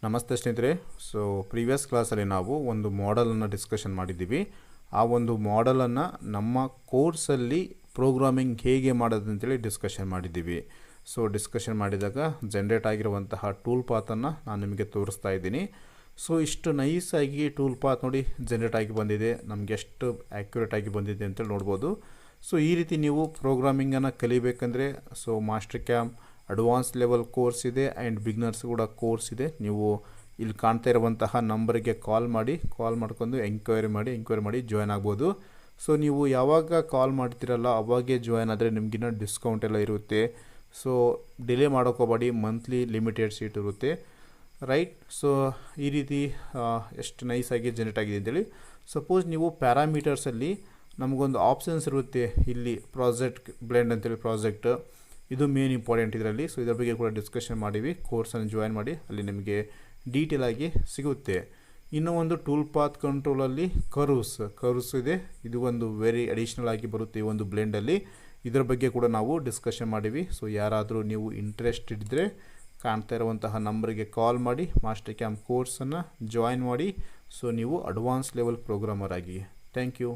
ನಮಸ್ತೆ ಸ್ನೇಹಿತರೆ. So previous ಕ್ಲಾಸಲ್ಲಿ ನಾವು ಒಂದು ಮಾಡೆಲನ್ನು ಡಿಸ್ಕಷನ್ ಮಾಡಿದ್ದೀವಿ. ಆ ಒಂದು ಮಾಡೆಲನ್ನು ನಮ್ಮ ಕೋರ್ಸಲ್ಲಿ ಪ್ರೋಗ್ರಾಮಿಂಗ್ ಹೇಗೆ ಮಾಡೋದು ಅಂತೇಳಿ ಡಿಸ್ಕಷನ್ ಮಾಡಿದ್ದೀವಿ. ಸೊ ಡಿಸ್ಕಷನ್ ಮಾಡಿದಾಗ ಜನ್ರೇಟ್ ಆಗಿರುವಂತಹ ಟೂಲ್ ಪಾತನ್ನು ನಾನು ನಿಮಗೆ ತೋರಿಸ್ತಾ ಇದ್ದೀನಿ. ಸೊ ಇಷ್ಟು ನೈಸಾಗಿ ಟೂಲ್ ಪಾತ್ ನೋಡಿ ಜನ್ರೇಟ್ ಆಗಿ ಬಂದಿದೆ, ನಮಗೆ ಎಷ್ಟು ಆ್ಯಕ್ಯುರೇಟ್ ಆಗಿ ಬಂದಿದೆ ಅಂತೇಳಿ ನೋಡ್ಬೋದು. ಸೊ ಈ ರೀತಿ ನೀವು ಪ್ರೋಗ್ರಾಮಿಂಗನ್ನು ಕಲಿಬೇಕಂದ್ರೆ so master camp advance level course ಇದೆ ಆ್ಯಂಡ್ ಬಿಗ್ನರ್ಸ್ ಕೂಡ ಕೋರ್ಸ್ ಇದೆ. ನೀವು ಇಲ್ಲಿ ಕಾಣ್ತಾ ಇರುವಂತಹ ನಂಬರಿಗೆ ಕಾಲ್ ಮಾಡ್ಕೊಂಡು ಎಂಕ್ವೈರಿ ಮಾಡಿ ಜಾಯ್ನ್ ಆಗ್ಬೋದು. ಸೊ ನೀವು ಯಾವಾಗ ಕಾಲ್ ಮಾಡ್ತಿರಲ್ಲ ಅವಾಗೇ ಜಾಯ್ನ್ ಆದರೆ ನಿಮಗಿನ್ನ ಡಿಸ್ಕೌಂಟ್ ಎಲ್ಲ ಇರುತ್ತೆ. ಸೊ ಡಿಲೇ ಮಾಡೋಕೋಬೇಡಿ, ಮಂತ್ಲಿ ಲಿಮಿಟೆಡ್ ಸೀಟ್ ಇರುತ್ತೆ, ರೈಟ್. ಸೊ ಈ ರೀತಿ ಎಷ್ಟು ನೈಸಾಗಿ ಜನರೇಟ್ ಆಗಿದೆ ಅಂತೇಳಿ. ಸಪೋಸ್ ನೀವು ಪ್ಯಾರಾಮೀಟರ್ಸಲ್ಲಿ ನಮಗೊಂದು ಆಪ್ಷನ್ಸ್ ಇರುತ್ತೆ, ಇಲ್ಲಿ ಪ್ರಾಜೆಕ್ಟ್ ಬ್ಲೆಂಡ್ ಅಂತೇಳಿ ಪ್ರಾಜೆಕ್ಟ್, ಇದು ಮೇನ್ ಇಂಪಾರ್ಟೆಂಟ್ ಇದರಲ್ಲಿ. ಸೊ ಇದರ ಬಗ್ಗೆ ಕೂಡ ಡಿಸ್ಕಷನ್ ಮಾಡಿವಿ. ಕೋರ್ಸನ್ನು ಜಾಯ್ನ್ ಮಾಡಿ, ಅಲ್ಲಿ ನಿಮಗೆ ಡೀಟೇಲ್ ಆಗಿ ಸಿಗುತ್ತೆ. ಇನ್ನೂ ಒಂದು ಟೂಲ್ ಪಾತ್ ಕಂಟ್ರೋಲಲ್ಲಿ ಕರ್ವ್ಸ್ ಇದೆ, ಇದು ಒಂದು ವೆರಿ ಅಡಿಷ್ನಲ್ ಆಗಿ ಬರುತ್ತೆ ಈ ಒಂದು ಬ್ಲೆಂಡಲ್ಲಿ. ಇದರ ಬಗ್ಗೆ ಕೂಡ ನಾವು ಡಿಸ್ಕಷನ್ ಮಾಡಿವಿ. ಸೊ ಯಾರಾದರೂ ನೀವು ಇಂಟ್ರೆಸ್ಟ್ ಇದ್ದರೆ ಕಾಣ್ತಾ ಇರುವಂತಹ ನಂಬರಿಗೆ ಕಾಲ್ ಮಾಡಿ ಮಾಸ್ಟರ್ ಕ್ಯಾಂಪ್ ಕೋರ್ಸನ್ನು ಜಾಯ್ನ್ ಮಾಡಿ. ಸೊ ನೀವು ಅಡ್ವಾನ್ಸ್ ಲೆವೆಲ್ ಪ್ರೋಗ್ರಾಮರ್ ಆಗಿ. Thank you.